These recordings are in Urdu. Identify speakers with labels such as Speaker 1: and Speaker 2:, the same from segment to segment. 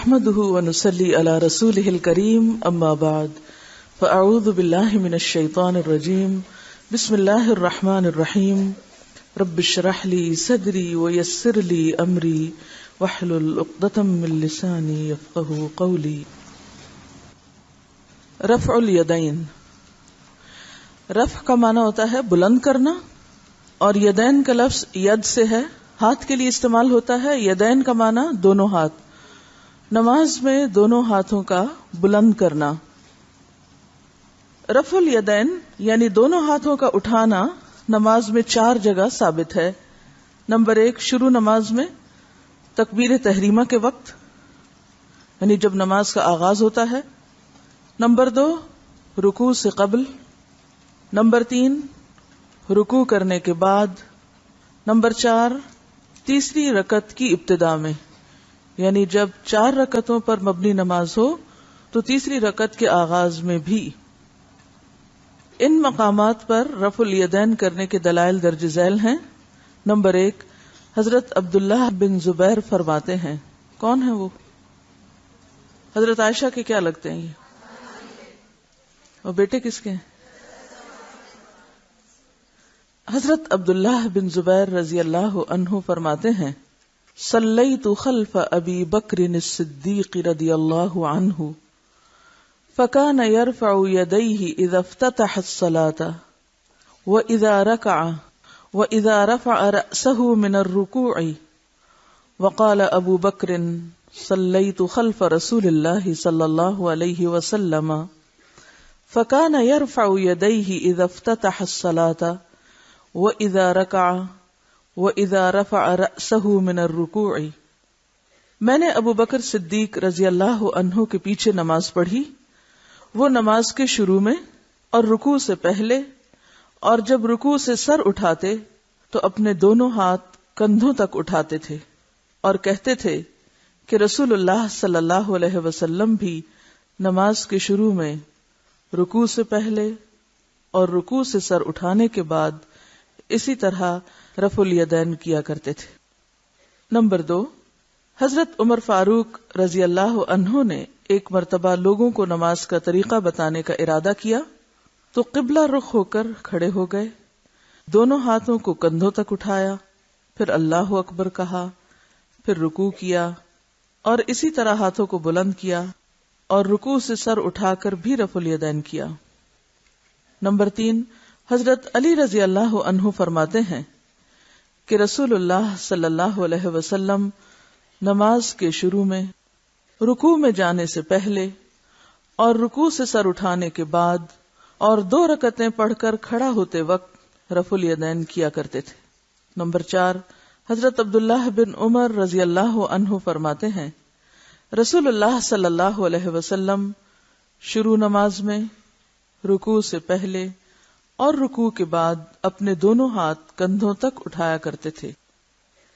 Speaker 1: نحمده ونصلي على رسوله الكريم اما بعد فاعوذ بالله من الشيطان الرجيم بسم الله الرحمن الرحيم رب اشرح لي صدري ويسر لي امري واحلل عقدة من لساني يفقهوا قولي. رفع الیدین. رفع کا معنی ہوتا ہے بلند کرنا، اور یدین کا لفظ ید سے ہے، ہاتھ کے لیے استعمال ہوتا ہے. یدین کا معنی دونوں ہاتھ. نماز میں دونوں ہاتھوں کا بلند کرنا. رفع الیدین یعنی دونوں ہاتھوں کا اٹھانا نماز میں 4 جگہ ثابت ہے. نمبر 1 شروع نماز میں تکبیر تحریمہ کے وقت، یعنی جب نماز کا آغاز ہوتا ہے. نمبر 2 رکوع سے قبل. نمبر 3 رکوع کرنے کے بعد. نمبر 4 تیسری رکعت کی ابتدا میں، یعنی جب 4 رکعتوں پر مبنی نماز ہو تو تیسری رکعت کے آغاز میں بھی. ان مقامات پر رفع الیدین کرنے کے دلائل درج ذیل ہیں. نمبر 1 حضرت عبداللہ بن زبیر فرماتے ہیں. کون ہے وہ؟ حضرت عائشہ کے کیا لگتے ہیں یہ؟ اور بیٹے کس کے ہیں؟ حضرت عبداللہ بن زبیر رضی اللہ عنہ فرماتے ہیں صلیت خلف ابی بکر الصدیق رضی اللہ عنہ فکان یرفع یدیہ اذا افتتح الصلاة واذا رکع واذا رفع رأسه من الرکوع. وقال ابو بکر صلیت خلف رسول اللہ صلی اللہ علیہ وسلم فکان یرفع یدیہ اذا افتتح الصلاة وَإِذَا رَكَعَ وَإِذَا رَفَعَ رَأْسَهُ مِنَ الرُّكُوعِ. میں نے ابو بکر صدیق رضی اللہ عنہ کے پیچھے نماز پڑھی. وہ نماز کے شروع میں اور رکوع سے پہلے، اور جب رکوع سے سر اٹھاتے تو اپنے دونوں ہاتھ کندھوں تک اٹھاتے تھے اور کہتے تھے کہ رسول اللہ صلی اللہ علیہ وسلم بھی نماز کے شروع میں، رکوع سے پہلے اور رکوع سے سر اٹھانے کے بعد اسی طرح رفع الیدین کیا کرتے تھے. نمبر 2 حضرت عمر فاروق رضی اللہ عنہ نے ایک مرتبہ لوگوں کو نماز کا طریقہ بتانے کا ارادہ کیا تو قبلہ رخ ہو کر کھڑے ہو گئے، دونوں ہاتھوں کو کندھوں تک اٹھایا، پھر اللہ اکبر کہا، پھر رکوع کیا اور اسی طرح ہاتھوں کو بلند کیا اور رکوع سے سر اٹھا کر بھی رفع الیدین کیا. نمبر 3 حضرت علی رضی اللہ عنہ فرماتے ہیں کہ رسول اللہ صلی اللہ علیہ وسلم نماز کے شروع میں، رکوع میں جانے سے پہلے اور رکوع سے سر اٹھانے کے بعد اور 2 رکعتیں پڑھ کر کھڑا ہوتے وقت رفع الیدین کیا کرتے تھے. نمبر 4 حضرت عبداللہ بن عمر رضی اللہ عنہ فرماتے ہیں رسول اللہ صلی اللہ علیہ وسلم شروع نماز میں، رکوع سے پہلے اور رکوع کے بعد اپنے دونوں ہاتھ کندھوں تک اٹھایا کرتے تھے.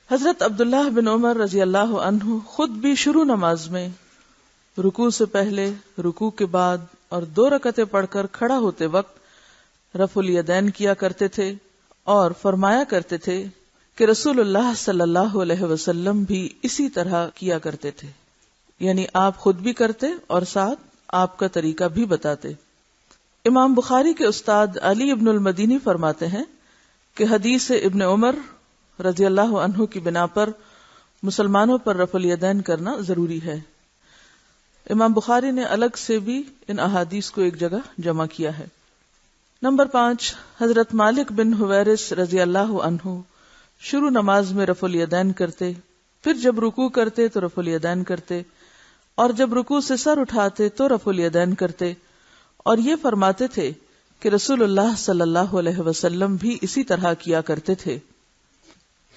Speaker 1: حضرت عبداللہ بن عمر رضی اللہ عنہ خود بھی شروع نماز میں، رکوع سے پہلے، رکوع کے بعد اور 2 رکعتیں پڑھ کر کھڑا ہوتے وقت رفع الیدین کیا کرتے تھے اور فرمایا کرتے تھے کہ رسول اللہ صلی اللہ علیہ وسلم بھی اسی طرح کیا کرتے تھے. یعنی آپ خود بھی کرتے اور ساتھ آپ کا طریقہ بھی بتاتے. امام بخاری کے استاد علی ابن المدینی فرماتے ہیں کہ حدیث ابن عمر رضی اللہ عنہ کی بنا پر مسلمانوں پر رفع الیدین کرنا ضروری ہے. امام بخاری نے الگ سے بھی ان احادیث کو ایک جگہ جمع کیا ہے. نمبر 5 حضرت مالک بن حویرث رضی اللہ عنہ شروع نماز میں رفع الیدین کرتے، پھر جب رکوع کرتے تو رفع الیدین کرتے، اور جب رکوع سے سر اٹھاتے تو رفع الیدین کرتے، اور یہ فرماتے تھے کہ رسول اللہ صلی اللہ علیہ وسلم بھی اسی طرح کیا کرتے تھے.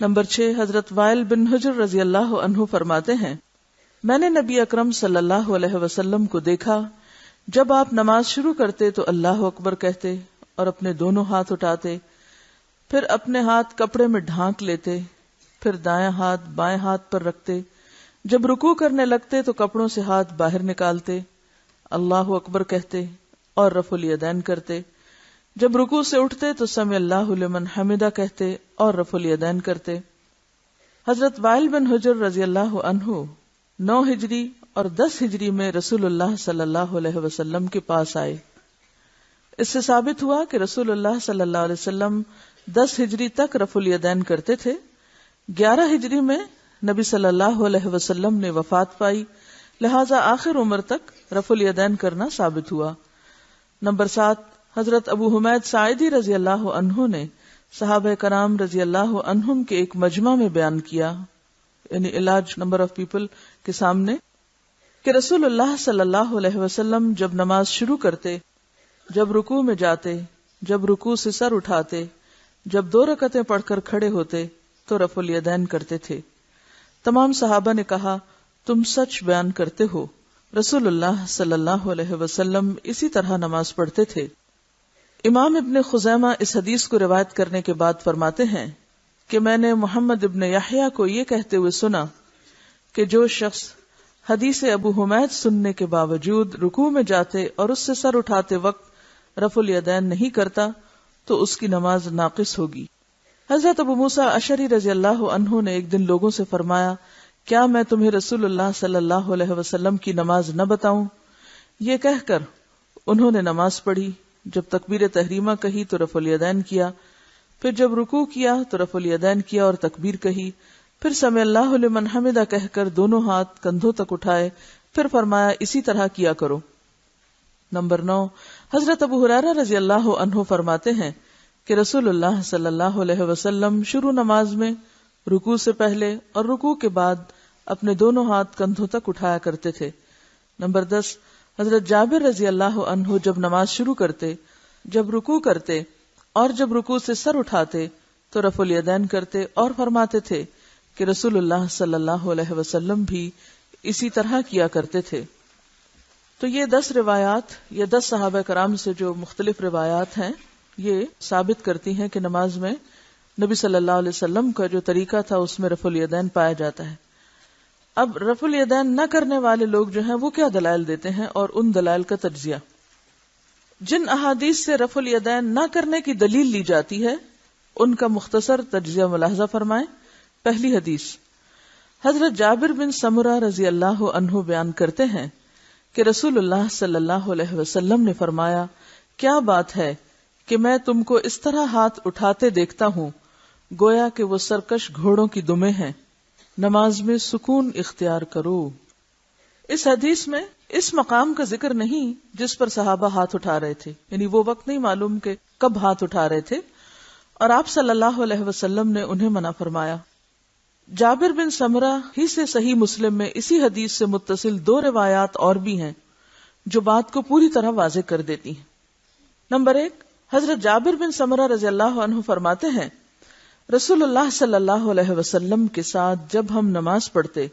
Speaker 1: نمبر 6 حضرت وائل بن حجر رضی اللہ عنہ فرماتے ہیں میں نے نبی اکرم صلی اللہ علیہ وسلم کو دیکھا جب آپ نماز شروع کرتے تو اللہ اکبر کہتے اور اپنے دونوں ہاتھ اٹھاتے، پھر اپنے ہاتھ کپڑے میں ڈھانک لیتے، پھر دایاں ہاتھ بائیں ہاتھ پر رکھتے، جب رکوع کرنے لگتے تو کپڑوں سے ہاتھ باہر نکالتے، اللہ اکبر کہتے اور رفع الیدین کرتے، جب رکوع سے اٹھتے تو سمع اللہ لمن حمدہ کہتے اور رفع الیدین کرتے. حضرت وائل بن حجر رضی اللہ عنہ 9 ہجری اور 10 ہجری میں رسول اللہ صلی اللہ علیہ وسلم کے پاس آئے۔ اس سے ثابت ہوا کہ رسول اللہ صلی اللہ علیہ وسلم 10 ہجری تک رفع الیدین کرتے تھے۔ 11 ہجری میں نبی صلی اللہ علیہ وسلم نے وفات پائی، لہذا آخر عمر تک رفع الیدین کرنا ثابت ہوا۔ نمبر 7، حضرت ابو حمید ساعدی رضی اللہ عنہ نے صحابہ کرام رضی اللہ عنہم کے ایک مجمع میں بیان کیا، یعنی لارج نمبر آف پیپل کے سامنے، کہ رسول اللہ صلی اللہ علیہ وسلم جب نماز شروع کرتے، جب رکوع میں جاتے، جب رکوع سے سر اٹھاتے، جب 2 رکعتیں پڑھ کر کھڑے ہوتے تو رفع الیدین کرتے تھے۔ تمام صحابہ نے کہا، تم سچ بیان کرتے ہو، رسول اللہ صلی اللہ علیہ وسلم اسی طرح نماز پڑھتے تھے۔ امام ابن خزیمہ اس حدیث کو روایت کرنے کے بعد فرماتے ہیں کہ میں نے محمد ابن یحییٰ کو یہ کہتے ہوئے سنا کہ جو شخص حدیث ابو حمید سننے کے باوجود رکوع میں جاتے اور اس سے سر اٹھاتے وقت رفع الیدین نہیں کرتا تو اس کی نماز ناقص ہوگی۔ حضرت ابو موسیٰ اشعری رضی اللہ عنہ نے ایک دن لوگوں سے فرمایا، کیا میں تمہیں رسول اللہ صلی اللہ علیہ وسلم کی نماز نہ بتاؤں؟ یہ کہہ کر انہوں نے نماز پڑھی، جب تکبیر تحریمہ کہی تو رفع الیدین کیا، پھر جب رکوع کیا تو رفع الیدین کیا اور تکبیر کہی، پھر سمع اللہ لمن حمدہ کہہ کر دونوں ہاتھ کندھوں تک اٹھائے، پھر فرمایا اسی طرح کیا کرو۔ نمبر 9، حضرت ابو ہریرہ رضی اللہ عنہ فرماتے ہیں کہ رسول اللہ صلی اللہ علیہ وسلم شروع نماز میں رکوع سے پہلے اور رکوع کے بعد اپنے دونوں ہاتھ کندھوں تک اٹھایا کرتے تھے۔ نمبر 10، حضرت جابر رضی اللہ عنہ جب نماز شروع کرتے، جب رکوع کرتے اور جب رکوع سے سر اٹھاتے تو رفع الیدین کرتے اور فرماتے تھے کہ رسول اللہ صلی اللہ علیہ وسلم بھی اسی طرح کیا کرتے تھے۔ تو یہ 10 روایات یا 10 صحابہ کرام سے جو مختلف روایات ہیں، یہ ثابت کرتی ہیں کہ نماز میں نبی صلی اللہ علیہ وسلم کا جو طریقہ تھا اس میں رفع الیدین پایا جاتا ہے۔ اب رفع الیدین نہ کرنے والے لوگ جو ہیں وہ کیا دلائل دیتے ہیں اور ان دلائل کا تجزیہ۔ جن احادیث سے رفع الیدین نہ کرنے کی دلیل لی جاتی ہے ان کا مختصر تجزیہ ملاحظہ فرمائیں۔ پہلی حدیث، حضرت جابر بن سمرہ رضی اللہ عنہ بیان کرتے ہیں کہ رسول اللہ صلی اللہ علیہ وسلم نے فرمایا، کیا بات ہے کہ میں تم کو اس طرح ہاتھ اٹھاتے دیکھتا ہوں گویا کہ وہ سرکش گھوڑوں کی دمیں ہیں، نماز میں سکون اختیار کرو۔ اس حدیث میں اس مقام کا ذکر نہیں جس پر صحابہ ہاتھ اٹھا رہے تھے، یعنی وہ وقت نہیں معلوم کہ کب ہاتھ اٹھا رہے تھے، اور آپ صلی اللہ علیہ وسلم نے انہیں منع فرمایا۔ جابر بن سمرہ ہی سے صحیح مسلم میں اسی حدیث سے متصل 2 روایات اور بھی ہیں جو بات کو پوری طرح واضح کر دیتی ہیں۔ نمبر 1، حضرت جابر بن سمرہ رضی اللہ عنہ فرماتے ہیں، رسول اللہ صلی اللہ علیہ وسلم کے ساتھ جب ہم نماز پڑھتے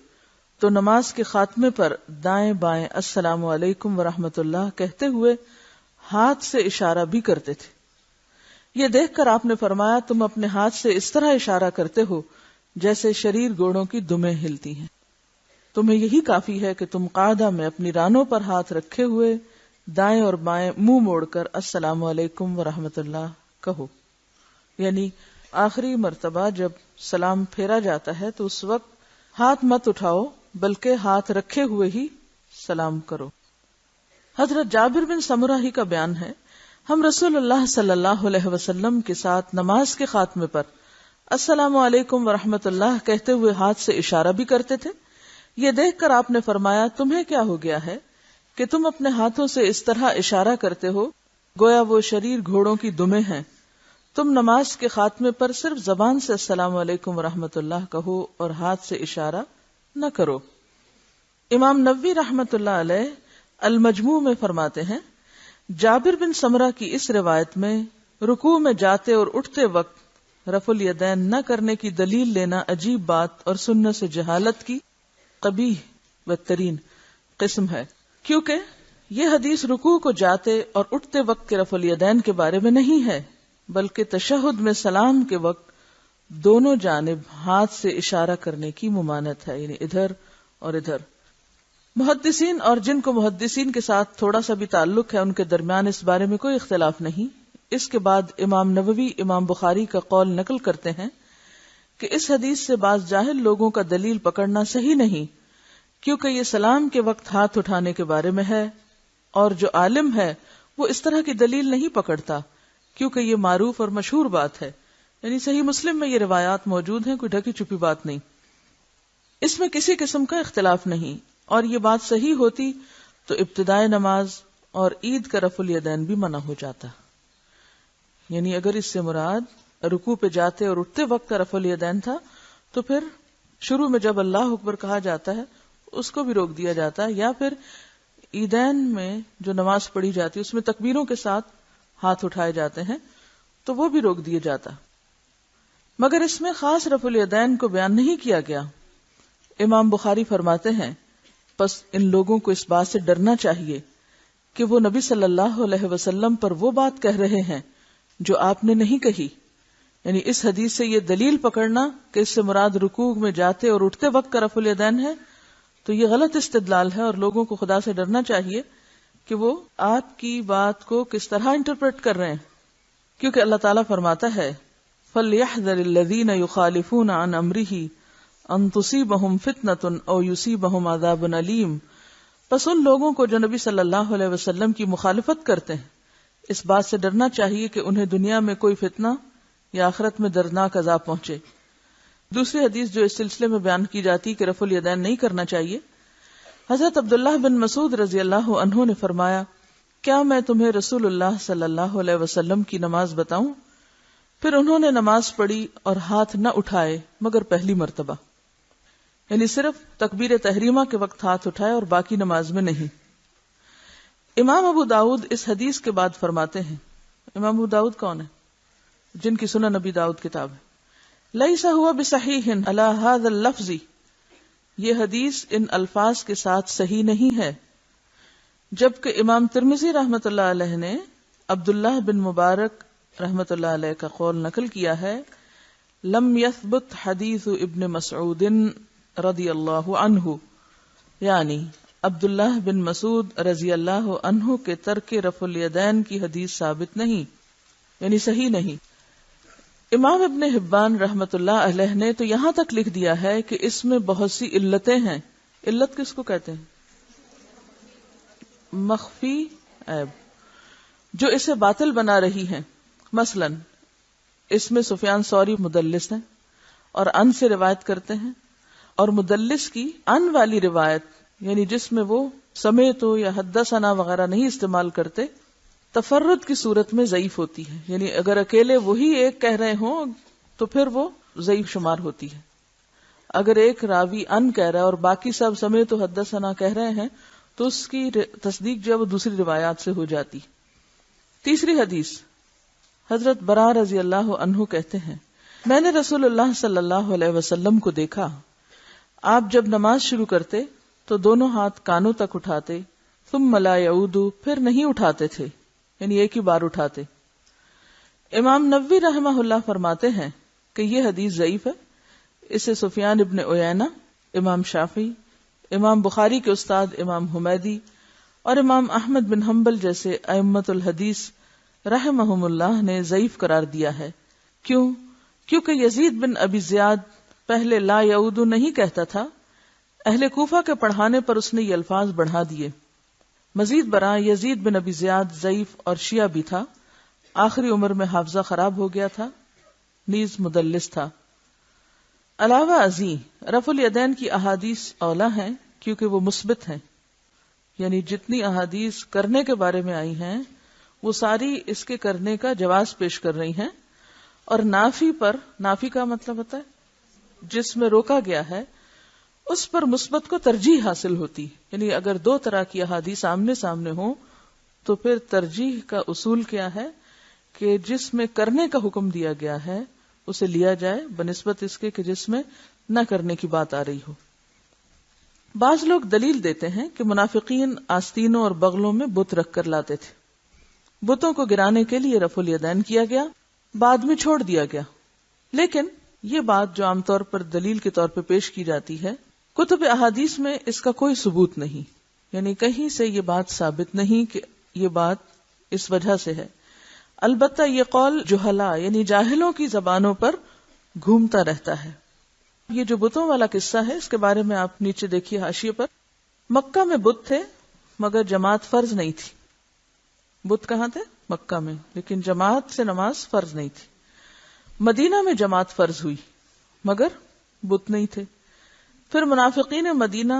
Speaker 1: تو نماز کے خاتمے پر دائیں بائیں السلام علیکم ورحمۃ اللہ کہتے ہوئے ہاتھ سے اشارہ بھی کرتے تھے۔ یہ دیکھ کر آپ نے فرمایا، تم اپنے ہاتھ سے اس طرح اشارہ کرتے ہو جیسے شریر گھوڑوں کی دمیں ہلتی ہیں، تمہیں یہی کافی ہے کہ تم قاعدہ میں اپنی رانوں پر ہاتھ رکھے ہوئے دائیں اور بائیں منہ موڑ کر السلام علیکم ورحمۃ اللہ کہو۔ یعنی آخری مرتبہ جب سلام پھیرا جاتا ہے تو اس وقت ہاتھ مت اٹھاؤ بلکہ ہاتھ رکھے ہوئے ہی سلام کرو۔ حضرت جابر بن سمرہ ہی کا بیان ہے، ہم رسول اللہ صلی اللہ علیہ وسلم کے ساتھ نماز کے خاتمے پر السلام علیکم ورحمۃ اللہ کہتے ہوئے ہاتھ سے اشارہ بھی کرتے تھے۔ یہ دیکھ کر آپ نے فرمایا، تمہیں کیا ہو گیا ہے کہ تم اپنے ہاتھوں سے اس طرح اشارہ کرتے ہو گویا وہ شریر گھوڑوں کی دمیں ہیں، تم نماز کے خاتمے پر صرف زبان سے السلام علیکم ورحمۃ اللہ کہو اور ہاتھ سے اشارہ نہ کرو۔ امام نووی رحمۃ اللہ علیہ المجموع میں فرماتے ہیں، جابر بن سمرہ کی اس روایت میں رکوع میں جاتے اور اٹھتے وقت رفع الیدین نہ کرنے کی دلیل لینا عجیب بات اور سنت سے جہالت کی قبیح بدترین قسم ہے، کیونکہ یہ حدیث رکوع کو جاتے اور اٹھتے وقت کے رفع الیدین کے بارے میں نہیں ہے، بلکہ تشہد میں سلام کے وقت دونوں جانب ہاتھ سے اشارہ کرنے کی ممانعت ہے، یعنی ادھر اور ادھر۔ محدثین اور جن کو محدثین کے ساتھ تھوڑا سا بھی تعلق ہے ان کے درمیان اس بارے میں کوئی اختلاف نہیں۔ اس کے بعد امام نووی امام بخاری کا قول نقل کرتے ہیں کہ اس حدیث سے بعض جاہل لوگوں کا دلیل پکڑنا صحیح نہیں، کیونکہ یہ سلام کے وقت ہاتھ اٹھانے کے بارے میں ہے، اور جو عالم ہے وہ اس طرح کی دلیل نہیں پکڑتا، کیونکہ یہ معروف اور مشہور بات ہے. یعنی صحیح مسلم میں یہ روایات موجود ہیں، کوئی ڈھکی چھپی بات نہیں، اس میں کسی قسم کا اختلاف نہیں. اور یہ بات صحیح ہوتی تو ابتدائے نماز اور عید کا رفع الیدین بھی منع ہو جاتا. یعنی اگر اس سے مراد رکوع پہ جاتے اور اٹھتے وقت کا رفع الیدین تھا تو پھر شروع میں جب اللہ اکبر کہا جاتا ہے اس کو بھی روک دیا جاتا ہے، یا پھر عیدین میں جو نماز پڑھی جاتی ہے اس میں تکبیروں کے ساتھ ہاتھ اٹھائے جاتے ہیں تو وہ بھی روک دیا جاتا. مگر اس میں خاص رفع الیدین کو بیان نہیں کیا گیا. امام بخاری فرماتے ہیں پس ان لوگوں کو اس بات سے ڈرنا چاہیے کہ وہ نبی صلی اللہ علیہ وسلم پر وہ بات کہہ رہے ہیں جو آپ نے نہیں کہی. یعنی اس حدیث سے یہ دلیل پکڑنا کہ اس سے مراد رکوع میں جاتے اور اٹھتے وقت کا رفع الیدین ہے تو یہ غلط استدلال ہے، اور لوگوں کو خدا سے ڈرنا چاہیے کہ وہ آپ کی بات کو کس طرح انٹرپریٹ کر رہے ہیں. کیونکہ اللہ تعالیٰ فرماتا ہے فَلْيَحْذَرِ الَّذِينَ يُخَالِفُونَ عَنْ أَمْرِهِ أَن تُصِيبَهُمْ فِتْنَةٌ أَوْ يُصِيبَهُمْ عَذَابٌ أَلِيمٌ. پس ان لوگوں کو جو نبی صلی اللہ علیہ وسلم کی مخالفت کرتے ہیں اس بات سے ڈرنا چاہیے کہ انہیں دنیا میں کوئی فتنہ یا آخرت میں دردناک عذاب پہنچے. دوسری حدیث جو اس سلسلے میں بیان کی جاتی کہ رفع الیدین نہیں کرنا چاہیے، حضرت عبداللہ بن مسعود رضی اللہ عنہ نے فرمایا کیا میں تمہیں رسول اللہ صلی اللہ علیہ وسلم کی نماز بتاؤں؟ پھر انہوں نے نماز پڑھی اور ہاتھ نہ اٹھائے مگر پہلی مرتبہ، یعنی صرف تکبیر تحریمہ کے وقت ہاتھ اٹھائے اور باقی نماز میں نہیں. امام ابو داؤد اس حدیث کے بعد فرماتے ہیں، امام ابو داؤد کون ہے؟ جن کی سنن نبی داؤد کتاب ہے. لیس ہوا بصحیح علی ھذا اللفظ، یہ حدیث ان الفاظ کے ساتھ صحیح نہیں ہے. جبکہ امام ترمذی رحمۃ اللہ علیہ نے عبداللہ بن مبارک رحمۃ اللہ علیہ کا قول نقل کیا ہے لم یثبت حدیث ابن مسعود رضی اللہ عنہ، یعنی عبداللہ بن مسعود رضی اللہ عنہ کے ترک رفع الیدین کی حدیث ثابت نہیں، یعنی صحیح نہیں. امام ابن حبان رحمت اللہ علیہ نے تو یہاں تک لکھ دیا ہے کہ اس میں بہت سی علتیں ہیں. علت کس کو کہتے ہیں؟ مخفی عیب جو اسے باطل بنا رہی ہیں. مثلا اس میں سفیان ثوری مدلس ہیں اور ان سے روایت کرتے ہیں، اور مدلس کی ان والی روایت یعنی جس میں وہ سمیت یا حدثنا وغیرہ نہیں استعمال کرتے تفرد کی صورت میں ضعیف ہوتی ہے. یعنی اگر اکیلے وہی ایک کہہ رہے ہوں تو پھر وہ ضعیف شمار ہوتی ہے. اگر ایک راوی ان کہہ رہا ہے اور باقی سب سمیت و حدثنا کہہ رہے ہیں تو اس کی تصدیق جو ہے وہ دوسری روایات سے ہو جاتی. تیسری حدیث حضرت براء رضی اللہ عنہ کہتے ہیں میں نے رسول اللہ صلی اللہ علیہ وسلم کو دیکھا، آپ جب نماز شروع کرتے تو دونوں ہاتھ کانوں تک اٹھاتے، ثم لا یعود، پھر نہیں اٹھاتے تھے، یعنی ایک ہی بار اٹھاتے. امام نووی رحمہ اللہ فرماتے ہیں کہ یہ حدیث ضعیف ہے. اسے سفیان ابن عیینہ، امام شافعی، امام بخاری کے استاد امام حمیدی اور امام احمد بن حنبل جیسے ائمۃ الحدیث رحمہم اللہ نے ضعیف قرار دیا ہے. کیوں؟ کیونکہ یزید بن ابی زیاد پہلے لا یعود نہیں کہتا تھا، اہل کوفہ کے پڑھانے پر اس نے یہ الفاظ بڑھا دیے. مزید برآں یزید بن ابی زیاد ضعیف اور شیعہ بھی تھا، آخری عمر میں حافظہ خراب ہو گیا تھا، نیز مدلس تھا. علاوہ ازیں رفع الیدین کی احادیث اولا ہیں کیونکہ وہ مثبت ہیں، یعنی جتنی احادیث کرنے کے بارے میں آئی ہیں وہ ساری اس کے کرنے کا جواز پیش کر رہی ہیں، اور نافی پر، نافی کا مطلب ہوتا ہے جس میں روکا گیا ہے، اس پر مثبت کو ترجیح حاصل ہوتی. یعنی اگر دو طرح کی احادیث آمنے سامنے ہوں تو پھر ترجیح کا اصول کیا ہے کہ جس میں کرنے کا حکم دیا گیا ہے اسے لیا جائے بنسبت اس کے کہ جس میں نہ کرنے کی بات آ رہی ہو. بعض لوگ دلیل دیتے ہیں کہ منافقین آستینوں اور بغلوں میں بت رکھ کر لاتے تھے، بتوں کو گرانے کے لیے رفع الیدین کیا گیا، بعد میں چھوڑ دیا گیا. لیکن یہ بات جو عام طور پر دلیل کے طور پہ پیش کی جاتی ہے، کتب احادیث میں اس کا کوئی ثبوت نہیں، یعنی کہیں سے یہ بات ثابت نہیں کہ یہ بات اس وجہ سے ہے. البتہ یہ قول جہلا یعنی جاہلوں کی زبانوں پر گھومتا رہتا ہے. یہ جو بتوں والا قصہ ہے اس کے بارے میں آپ نیچے دیکھیے حاشیے پر. مکہ میں بت تھے مگر جماعت فرض نہیں تھی. بت کہاں تھے؟ مکہ میں، لیکن جماعت سے نماز فرض نہیں تھی. مدینہ میں جماعت فرض ہوئی مگر بت نہیں تھے. پھر منافقین مدینہ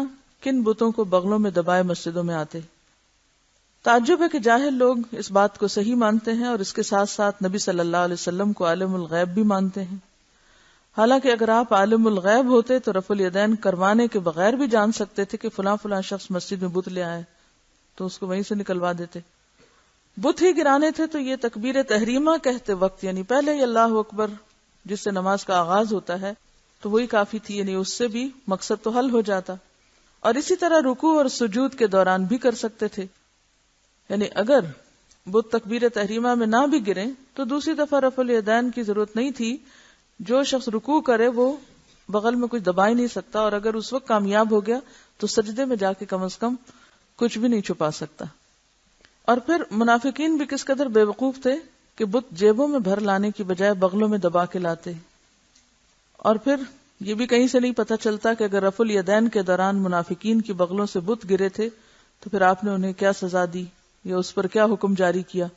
Speaker 1: کن بتوں کو بغلوں میں دبائے مسجدوں میں آتے. تعجب ہے کہ جاہل لوگ اس بات کو صحیح مانتے ہیں اور اس کے ساتھ ساتھ نبی صلی اللہ علیہ وسلم کو عالم الغیب بھی مانتے ہیں. حالانکہ اگر آپ عالم الغیب ہوتے تو رفع الیدین کروانے کے بغیر بھی جان سکتے تھے کہ فلاں فلاں شخص مسجد میں بت لے آئے تو اس کو وہیں سے نکلوا دیتے. بت ہی گرانے تھے تو یہ تکبیر تحریمہ کہتے وقت یعنی پہلے ہی اللہ اکبر جس سے نماز کا آغاز ہوتا ہے تو وہی کافی تھی، یعنی اس سے بھی مقصد تو حل ہو جاتا. اور اسی طرح رکوع اور سجود کے دوران بھی کر سکتے تھے. یعنی اگر بت تکبیر تحریمہ میں نہ بھی گریں تو دوسری دفعہ رفع الیدین کی ضرورت نہیں تھی. جو شخص رکوع کرے وہ بغل میں کچھ دبا ہی نہیں سکتا، اور اگر اس وقت کامیاب ہو گیا تو سجدے میں جا کے کم از کم کچھ بھی نہیں چھپا سکتا. اور پھر منافقین بھی کس قدر بے وقوف تھے کہ بت جیبوں میں بھر لانے کی بجائے بغلوں میں دبا کے لاتے. اور پھر یہ بھی کہیں سے نہیں پتہ چلتا کہ اگر رفع الیدین کے دوران منافقین کی بغلوں سے بت گرے تھے تو پھر آپ نے انہیں کیا سزا دی یا اس پر کیا حکم جاری کیا.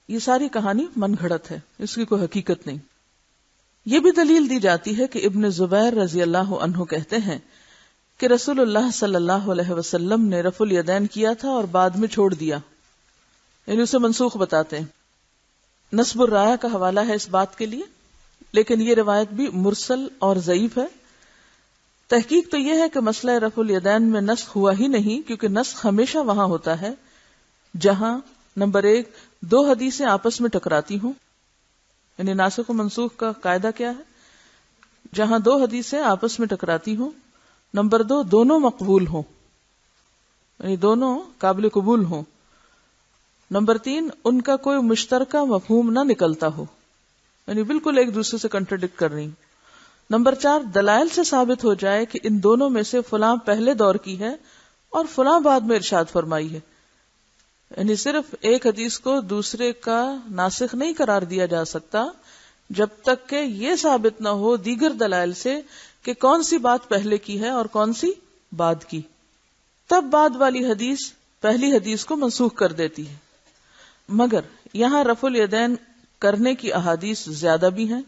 Speaker 1: یہ ساری کہانی من گھڑت ہے، اس کی کوئی حقیقت نہیں. یہ بھی دلیل دی جاتی ہے کہ ابن زبیر رضی اللہ عنہ کہتے ہیں کہ رسول اللہ صلی اللہ علیہ وسلم نے رفع الیدین کیا تھا اور بعد میں چھوڑ دیا، یعنی اسے منسوخ بتاتے ہیں. نصب الرایہ کا حوالہ ہے اس بات کے لیے، لیکن یہ روایت بھی مرسل اور ضعیف ہے. تحقیق تو یہ ہے کہ مسئلہ رفع الیدین میں نسخ ہوا ہی نہیں، کیونکہ نسخ ہمیشہ وہاں ہوتا ہے جہاں نمبر 1 دو حدیثیں آپس میں ٹکراتی ہوں، یعنی ناسخ و منسوخ کا قاعدہ کیا ہے؟ جہاں دو حدیثیں آپس میں ٹکراتی ہوں. نمبر 2 دونوں مقبول ہوں، یعنی دونوں قابل قبول ہوں. نمبر 3 ان کا کوئی مشترکہ مفہوم نہ نکلتا ہو، یعنی بالکل ایک دوسرے سے کنٹرڈکٹ کر رہی. نمبر 4 دلائل سے ثابت ہو جائے کہ ان دونوں میں سے فلاں پہلے دور کی ہے اور فلاں بعد میں ارشاد فرمائی ہے. یعنی صرف ایک حدیث کو دوسرے کا ناسخ نہیں قرار دیا جا سکتا جب تک کہ یہ ثابت نہ ہو دیگر دلائل سے کہ کون سی بات پہلے کی ہے اور کون سی بعد کی. تب بعد والی حدیث پہلی حدیث کو منسوخ کر دیتی ہے. مگر یہاں رفع الیدین کرنے کی احادیث زیادہ بھی ہیں،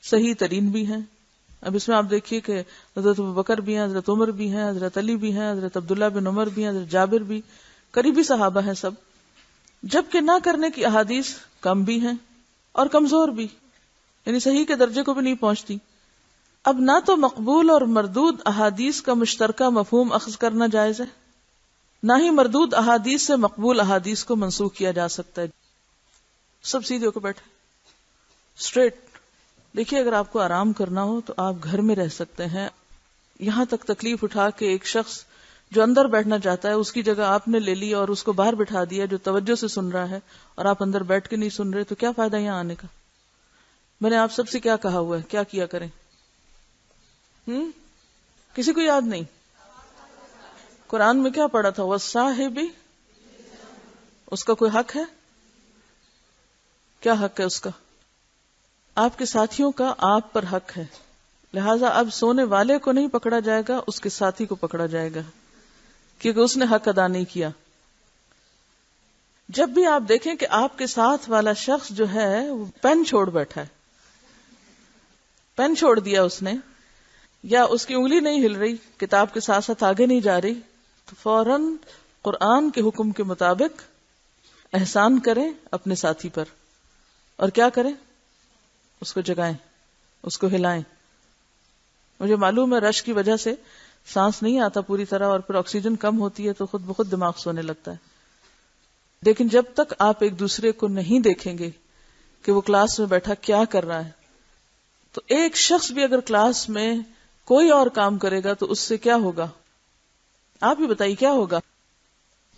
Speaker 1: صحیح ترین بھی ہیں. اب اس میں آپ دیکھیے کہ حضرت ابوبکر بھی ہیں، حضرت عمر بھی ہیں، حضرت علی بھی ہیں، حضرت عبداللہ بن عمر بھی ہیں، حضرت جابر بھی، قریبی صحابہ ہیں سب. جبکہ نہ کرنے کی احادیث کم بھی ہیں اور کمزور بھی، یعنی صحیح کے درجے کو بھی نہیں پہنچتی. اب نہ تو مقبول اور مردود احادیث کا مشترکہ مفہوم اخذ کرنا جائز ہے، نہ ہی مردود احادیث سے مقبول احادیث کو منسوخ کیا جا سکتا ہے. سب سیدھے ہو کے بیٹھے اسٹریٹ. دیکھیے اگر آپ کو آرام کرنا ہو تو آپ گھر میں رہ سکتے ہیں. یہاں تک تکلیف اٹھا کے ایک شخص جو اندر بیٹھنا چاہتا ہے اس کی جگہ آپ نے لے لی اور اس کو باہر بٹھا دیا جو توجہ سے سن رہا ہے، اور آپ اندر بیٹھ کے نہیں سن رہے، تو کیا فائدہ یہاں آنے کا؟ میں نے آپ سب سے کیا کہا ہوا ہے، کیا کیا کریں؟ کسی کو یاد نہیں؟ قرآن میں کیا پڑھا تھا؟ وَالصَّاحِبِ، اس کا کوئی حق ہے؟ کیا حق ہے اس کا؟ آپ کے ساتھیوں کا آپ پر حق ہے. لہذا اب سونے والے کو نہیں پکڑا جائے گا، اس کے ساتھی کو پکڑا جائے گا، کیونکہ اس نے حق ادا نہیں کیا. جب بھی آپ دیکھیں کہ آپ کے ساتھ والا شخص جو ہے وہ پین چھوڑ بیٹھا ہے، پین چھوڑ دیا اس نے، یا اس کی انگلی نہیں ہل رہی، کتاب کے ساتھ ساتھ آگے نہیں جا رہی، تو فوراً قرآن کے حکم کے مطابق احسان کریں اپنے ساتھی پر. اور کیا کریں؟ اس کو جگائیں، اس کو ہلائیں. مجھے معلوم ہے رش کی وجہ سے سانس نہیں آتا پوری طرح، اور پھر آکسیجن کم ہوتی ہے تو خود بخود دماغ سونے لگتا ہے. لیکن جب تک آپ ایک دوسرے کو نہیں دیکھیں گے کہ وہ کلاس میں بیٹھا کیا کر رہا ہے، تو ایک شخص بھی اگر کلاس میں کوئی اور کام کرے گا تو اس سے کیا ہوگا؟ آپ ہی بتائیے کیا ہوگا؟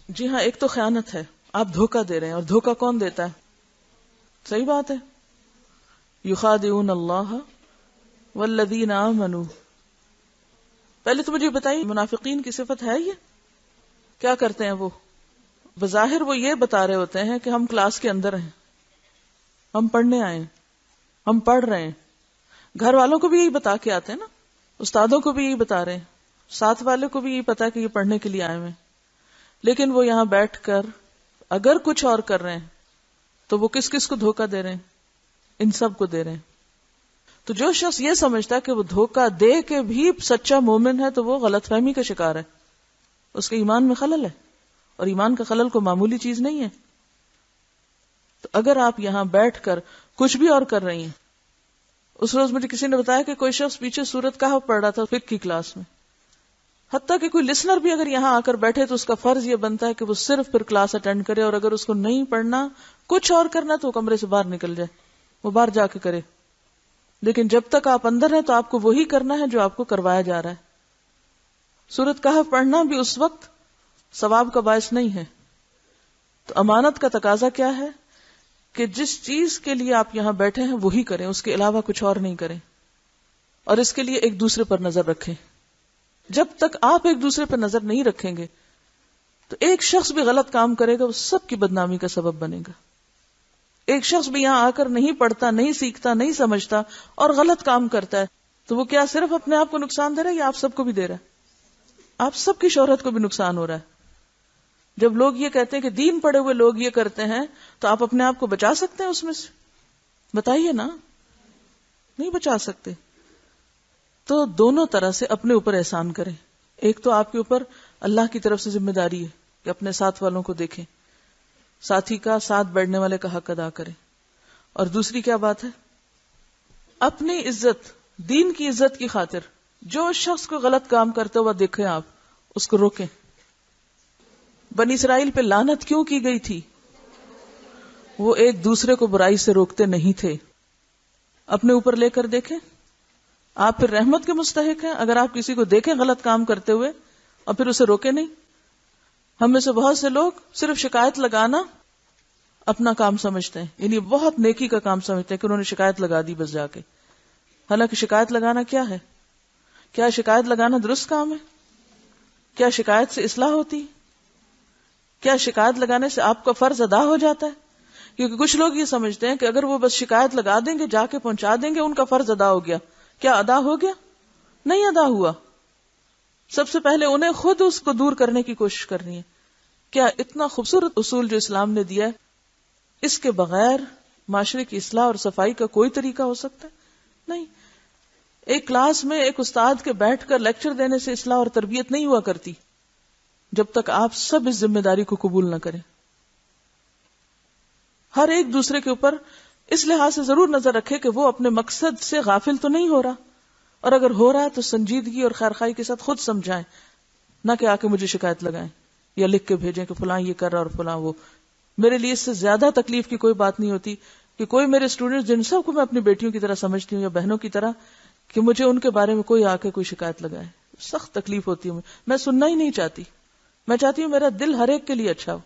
Speaker 1: جی ہاں، ایک تو خیانت ہے، آپ دھوکہ دے رہے ہیں. اور دھوکہ کون دیتا ہے؟ صحیح بات ہے، یخادعون اللہ والذین آمنوا. پہلے تو مجھے بتائیے منافقین کی صفت ہے یہ؟ کیا کرتے ہیں وہ؟ بظاہر وہ یہ بتا رہے ہوتے ہیں کہ ہم کلاس کے اندر ہیں، ہم پڑھنے آئے ہیں، ہم پڑھ رہے ہیں. گھر والوں کو بھی یہی بتا کے آتے ہیں نا، استادوں کو بھی یہی بتا رہے ہیں، ساتھ والے کو بھی یہی پتا کہ یہ پڑھنے کے لیے آئے ہوئے، لیکن وہ یہاں بیٹھ کر اگر کچھ اور کر رہے ہیں تو وہ کس کس کو دھوکہ دے رہے ہیں؟ ان سب کو دے رہے ہیں. تو جو شخص یہ سمجھتا ہے کہ وہ دھوکہ دے کے بھی سچا مومن ہے تو وہ غلط فہمی کا شکار ہے، اس کے ایمان میں خلل ہے، اور ایمان کا خلل کو معمولی چیز نہیں ہے. تو اگر آپ یہاں بیٹھ کر کچھ بھی اور کر رہی ہیں، اس روز مجھے کسی نے بتایا کہ کوئی شخص پیچھے سورۃ کہف پڑھ رہا تھا فقہ کی کلاس میں، حتیٰ کہ کوئی لسنر بھی اگر یہاں آ کر بیٹھے تو اس کا فرض یہ بنتا ہے کہ وہ صرف پھر کلاس اٹینڈ کرے، اور اگر اس کو نہیں پڑھنا کچھ اور کرنا تو وہ کمرے سے باہر نکل جائے، وہ باہر جا کے کرے. لیکن جب تک آپ اندر ہیں تو آپ کو وہی کرنا ہے جو آپ کو کروایا جا رہا ہے. سورۃ کہف پڑھنا بھی اس وقت ثواب کا باعث نہیں ہے. تو امانت کا تقاضا کیا ہے کہ جس چیز کے لیے آپ یہاں بیٹھے ہیں وہی کریں، اس کے علاوہ کچھ اور نہیں کریں، اور اس کے لیے ایک دوسرے پر نظر رکھیں. جب تک آپ ایک دوسرے پر نظر نہیں رکھیں گے تو ایک شخص بھی غلط کام کرے گا، وہ سب کی بدنامی کا سبب بنے گا. ایک شخص بھی یہاں آ کر نہیں پڑھتا، نہیں سیکھتا، نہیں سمجھتا اور غلط کام کرتا ہے تو وہ کیا صرف اپنے آپ کو نقصان دے رہا ہے یا آپ سب کو بھی دے رہا ہے؟ آپ سب کی شہرت کو بھی نقصان ہو رہا ہے. جب لوگ یہ کہتے ہیں کہ دین پڑھے ہوئے لوگ یہ کرتے ہیں تو آپ اپنے آپ کو بچا سکتے ہیں اس میں سے؟ بتائیے نا، نہیں بچا سکتے. تو دونوں طرح سے اپنے اوپر احسان کریں. ایک تو آپ کے اوپر اللہ کی طرف سے ذمہ داری ہے کہ اپنے ساتھ والوں کو دیکھیں، ساتھی کا ساتھ بیٹھنے والے کا حق ادا کریں. اور دوسری کیا بات ہے؟ اپنی عزت، دین کی عزت کی خاطر جو شخص کو غلط کام کرتے ہوا دیکھیں آپ اس کو روکیں. بنی اسرائیل پہ لعنت کیوں کی گئی تھی؟ وہ ایک دوسرے کو برائی سے روکتے نہیں تھے. اپنے اوپر لے کر دیکھیں، آپ پھر رحمت کے مستحق ہیں اگر آپ کسی کو دیکھیں غلط کام کرتے ہوئے اور پھر اسے روکے نہیں. ہم میں سے بہت سے لوگ صرف شکایت لگانا اپنا کام سمجھتے ہیں، یعنی بہت نیکی کا کام سمجھتے ہیں کہ انہوں نے شکایت لگا دی بس جا کے. حالانکہ شکایت لگانا کیا ہے؟ کیا شکایت لگانا درست کام ہے؟ کیا شکایت سے اصلاح ہوتی؟ کیا شکایت لگانے سے آپ کا فرض ادا ہو جاتا ہے؟ کیونکہ کچھ لوگ یہ سمجھتے ہیں کہ اگر وہ بس شکایت لگا دیں گے، جا کے پہنچا دیں گے، ان کا فرض ادا ہو گیا. کیا ادا ہو گیا؟ نہیں ادا ہوا. سب سے پہلے انہیں خود اس کو دور کرنے کی کوشش کرنی ہے. کیا اتنا خوبصورت اصول جو اسلام نے دیا ہے، اس کے بغیر معاشرے کی اصلاح اور صفائی کا کوئی طریقہ ہو سکتا ہے؟ نہیں. ایک کلاس میں ایک استاد کے بیٹھ کر لیکچر دینے سے اصلاح اور تربیت نہیں ہوا کرتی جب تک آپ سب اس ذمہ داری کو قبول نہ کریں. ہر ایک دوسرے کے اوپر اس لحاظ سے ضرور نظر رکھے کہ وہ اپنے مقصد سے غافل تو نہیں ہو رہا، اور اگر ہو رہا ہے تو سنجیدگی اور خیرخواہی کے ساتھ خود سمجھائیں، نہ کہ آ کے مجھے شکایت لگائیں یا لکھ کے بھیجیں کہ فلاں یہ کر رہا اور فلاں وہ. میرے لیے اس سے زیادہ تکلیف کی کوئی بات نہیں ہوتی کہ کوئی میرے اسٹوڈنٹ جن سب کو میں اپنی بیٹیوں کی طرح سمجھتی ہوں یا بہنوں کی طرح، کہ مجھے ان کے بارے میں کوئی آ کے کوئی شکایت لگائے. سخت تکلیف ہوتی ہے. میں سننا ہی نہیں چاہتی. میں چاہتی ہوں میرا دل ہر ایک کے لیے اچھا ہو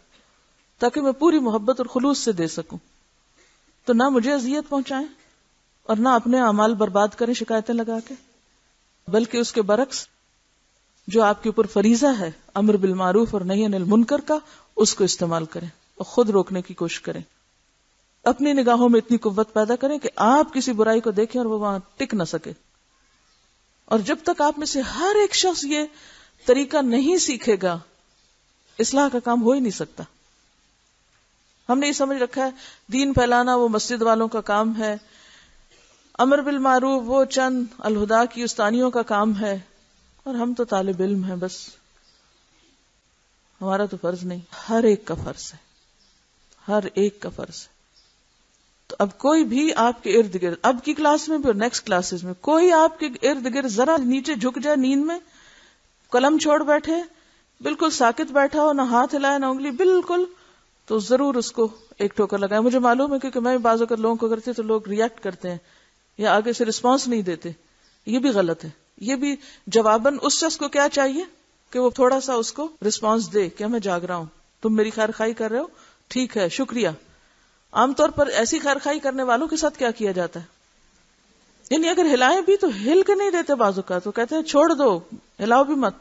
Speaker 1: تاکہ میں پوری محبت اور خلوص سے دے سکوں. تو نہ مجھے اذیت پہنچائیں اور نہ اپنے اعمال برباد کریں شکایتیں لگا کے، بلکہ اس کے برعکس جو آپ کے اوپر فریضہ ہے امر بالمعروف اور نہی عن المنکر کا، اس کو استعمال کریں اور خود روکنے کی کوشش کریں. اپنی نگاہوں میں اتنی قوت پیدا کریں کہ آپ کسی برائی کو دیکھیں اور وہ وہاں ٹک نہ سکے. اور جب تک آپ میں سے ہر ایک شخص یہ طریقہ نہیں سیکھے گا، اصلاح کا کام ہو ہی نہیں سکتا. ہم نے یہ سمجھ رکھا ہے دین پھیلانا وہ مسجد والوں کا کام ہے، امر بالمعروف وہ چند الہدا کی استانیوں کا کام ہے، اور ہم تو طالب علم ہیں، بس ہمارا تو فرض نہیں. ہر ایک کا فرض ہے، ہر ایک کا فرض ہے. تو اب کوئی بھی آپ کے ارد گرد، اب کی کلاس میں بھی اور نیکسٹ کلاسز میں، کوئی آپ کے ارد گرد ذرا نیچے جھک جائے نیند میں، قلم چھوڑ بیٹھے، بالکل ساکت بیٹھا ہو، نہ ہاتھ ہلائے نہ انگلی، بالکل، تو ضرور اس کو ایک ٹھوکر لگائے. مجھے معلوم ہے کیونکہ میں بعض اوقات لوگوں کو کرتی تو لوگ ریئیکٹ کرتے ہیں یا آگے سے رسپانس نہیں دیتے. یہ بھی غلط ہے. یہ بھی جواباً اس شخص کو کیا چاہیے کہ وہ تھوڑا سا اس کو رسپانس دے، کیا میں جاگ رہا ہوں، تم میری خیر خواہی کر رہے ہو، ٹھیک ہے، شکریہ. عام طور پر ایسی خیر خواہی کرنے والوں کے ساتھ کیا کیا جاتا ہے، یعنی اگر ہلائیں بھی تو ہل کے نہیں دیتے، بعض اوقات تو کہتے ہیں چھوڑ دو، ہلاؤ بھی مت.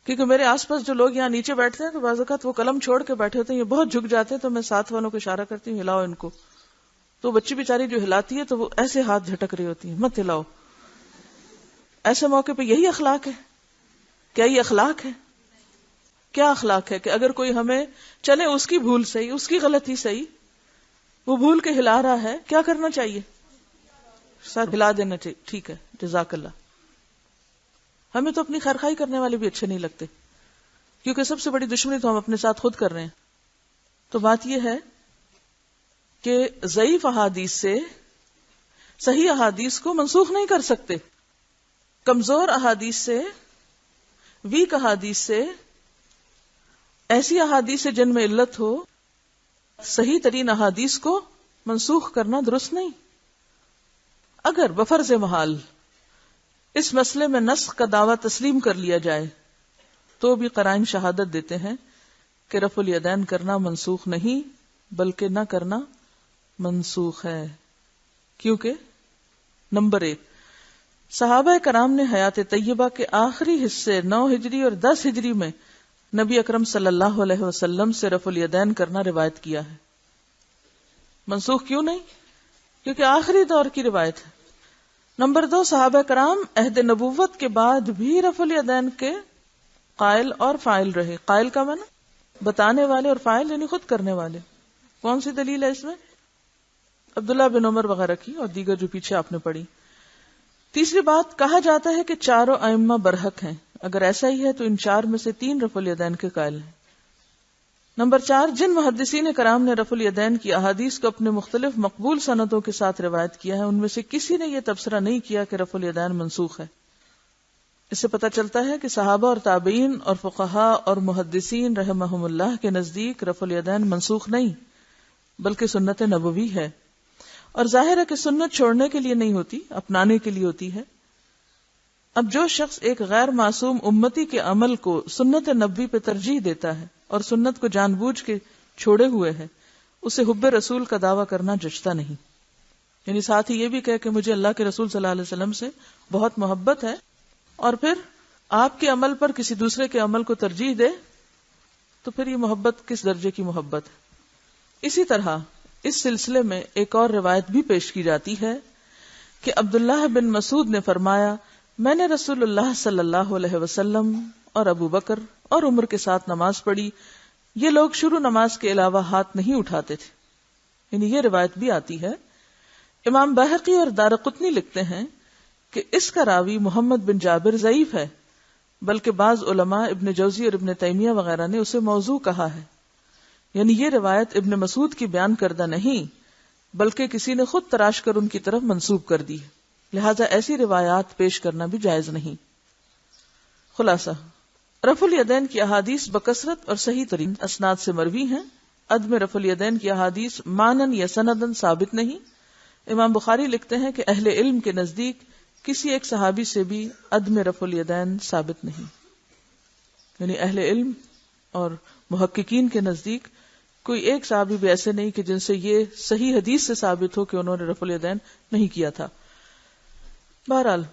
Speaker 1: کیونکہ میرے آس پاس جو لوگ یہاں نیچے بیٹھتے ہیں تو بعض اوقات وہ قلم چھوڑ کے بیٹھے ہوتے ہیں، یہ بہت جھک جاتے ہیں، تو میں ساتھ والوں کو اشارہ کرتی ہوں ہلاؤ ان کو. تو بچی بیچاری جو ہلاتی ہے تو وہ ایسے ہاتھ جھٹک رہی ہوتی ہے، مت ہلاؤ. ایسے موقع پہ یہی اخلاق ہے؟ کیا یہ اخلاق ہے؟ کیا اخلاق ہے کہ اگر کوئی ہمیں چلے اس کی بھول صحیح، اس کی غلطی صحیح، وہ بھول کے ہلا رہا ہے، کیا کرنا چاہیے؟ ساتھ ہلا دینا چاہیے، ٹھیک ہے جزاک اللہ. ہمیں تو اپنی خیرخواہی کرنے والے بھی اچھے نہیں لگتے، کیونکہ سب سے بڑی دشمنی تو ہم اپنے ساتھ خود کر رہے ہیں. تو بات یہ ہے کہ ضعیف احادیث سے صحیح احادیث کو منسوخ نہیں کر سکتے، کمزور احادیث سے، ویک احادیث سے، ایسی احادیث سے جن میں علت ہو، صحیح ترین احادیث کو منسوخ کرنا درست نہیں. اگر بفرض محال اس مسئلے میں نسخ کا دعویٰ تسلیم کر لیا جائے تو بھی قرائن شہادت دیتے ہیں کہ رفع الیدین کرنا منسوخ نہیں بلکہ نہ کرنا منسوخ ہے. کیونکہ نمبر 1، صحابہ کرام نے حیات طیبہ کے آخری حصے 9 ہجری اور 10 ہجری میں نبی اکرم صلی اللہ علیہ وسلم سے رفع الیدین کرنا روایت کیا ہے. منسوخ کیوں نہیں؟ کیونکہ آخری دور کی روایت ہے. نمبر 2، صحابہ کرام عہد نبوت کے بعد بھی رفع الیدین کے قائل اور فاعل رہے. قائل کا معنی بتانے والے، اور فاعل یعنی خود کرنے والے. کون سی دلیل ہے اس میں؟ عبداللہ بن عمر وغیرہ کی اور دیگر جو پیچھے آپ نے پڑھی. تیسری بات، کہا جاتا ہے کہ چاروں ائمہ برحق ہیں. اگر ایسا ہی ہے تو ان 4 میں سے 3 رفع الیدین کے قائل ہیں. نمبر 4، جن محدثین کرام نے رفع الیدین کی احادیث کو اپنے مختلف مقبول سندوں کے ساتھ روایت کیا ہے، ان میں سے کسی نے یہ تبصرہ نہیں کیا کہ رفع الیدین منسوخ ہے. اس سے پتہ چلتا ہے کہ صحابہ اور تابعین اور فقہاء اور محدثین رحمہم اللہ کے نزدیک رفع الیدین منسوخ نہیں بلکہ سنت نبوی ہے. اور ظاہر ہے کہ سنت چھوڑنے کے لیے نہیں ہوتی، اپنانے کے لیے ہوتی ہے. اب جو شخص ایک غیر معصوم امتی کے عمل کو سنت نبوی پہ ترجیح دیتا ہے اور سنت کو جان بوجھ کے چھوڑے ہوئے ہے، اسے حب رسول کا دعویٰ کرنا جچتا نہیں. یعنی ساتھ ہی یہ بھی کہے کہ مجھے اللہ کے رسول صلی اللہ علیہ وسلم سے بہت محبت ہے، اور پھر آپ کے عمل پر کسی دوسرے کے عمل کو ترجیح دے، تو پھر یہ محبت کس درجے کی محبت ہے؟ اسی طرح اس سلسلے میں ایک اور روایت بھی پیش کی جاتی ہے کہ عبداللہ بن مسعود نے فرمایا، میں نے رسول اللہ صلی اللہ علیہ وسلم اور ابو بکر اور عمر کے ساتھ نماز پڑھی، یہ لوگ شروع نماز کے علاوہ ہاتھ نہیں اٹھاتے تھے. یعنی یہ روایت بھی آتی ہے. امام بہقی اور دارقطنی لکھتے ہیں کہ اس کا راوی محمد بن جابر ضعیف ہے، بلکہ بعض علماء ابن جوزی اور ابن تیمیہ وغیرہ نے اسے موضوع کہا ہے. یعنی یہ روایت ابن مسعود کی بیان کردہ نہیں بلکہ کسی نے خود تراش کر ان کی طرف منسوب کر دی ہے، لہذا ایسی روایات پیش کرنا بھی جائز نہیں. خلاصہ، رفع الیدین کی احادیث بکثرت اور صحیح ترین اسناد سے مروی ہیں. عدم رفع الیدین کی احادیث مانن یا سندن ثابت نہیں. امام بخاری لکھتے ہیں کہ اہل علم کے نزدیک کسی ایک صحابی سے بھی عدم رفع الیدین ثابت نہیں. یعنی اہل علم اور محققین کے نزدیک کوئی ایک صحابی بھی ایسے نہیں کہ جن سے یہ صحیح حدیث سے ثابت ہو کہ انہوں نے رفع الیدین نہیں کیا تھا. بہرحال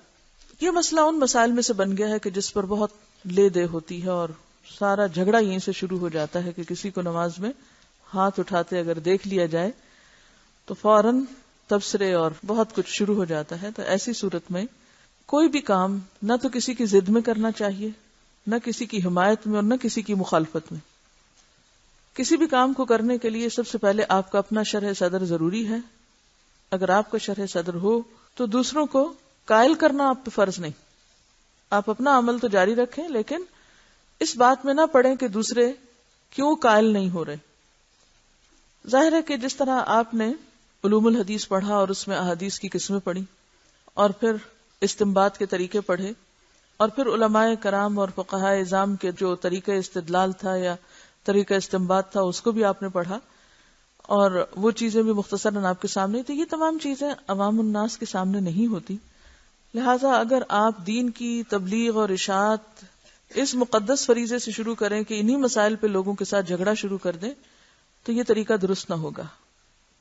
Speaker 1: یہ مسئلہ ان مسائل میں سے بن گیا ہے کہ جس پر بہت لے دے ہوتی ہے، اور سارا جھگڑا یہیں سے شروع ہو جاتا ہے کہ کسی کو نماز میں ہاتھ اٹھاتے اگر دیکھ لیا جائے تو فوراً تبصرے اور بہت کچھ شروع ہو جاتا ہے. تو ایسی صورت میں کوئی بھی کام نہ تو کسی کی ضد میں کرنا چاہیے، نہ کسی کی حمایت میں اور نہ کسی کی مخالفت میں. کسی بھی کام کو کرنے کے لیے سب سے پہلے آپ کا اپنا شرح صدر ضروری ہے. اگر آپ کا شرح صدر ہو تو دوسروں کو قائل کرنا آپ پہ فرض نہیں. آپ اپنا عمل تو جاری رکھیں، لیکن اس بات میں نہ پڑیں کہ دوسرے کیوں قائل نہیں ہو رہے. ظاہر ہے کہ جس طرح آپ نے علوم الحدیث پڑھا اور اس میں احادیث کی قسمیں پڑھی، اور پھر استنباط کے طریقے پڑھے، اور پھر علماء کرام اور فقہاء اعظام کے جو طریقہ استدلال تھا یا طریقہ استنباط تھا اس کو بھی آپ نے پڑھا، اور وہ چیزیں بھی مختصراً آپ کے سامنے تھی. یہ تمام چیزیں عوام الناس کے سامنے نہیں ہوتی. لہٰذا اگر آپ دین کی تبلیغ اور اشاعت اس مقدس فریضے سے شروع کریں کہ انہی مسائل پہ لوگوں کے ساتھ جھگڑا شروع کر دیں، تو یہ طریقہ درست نہ ہوگا.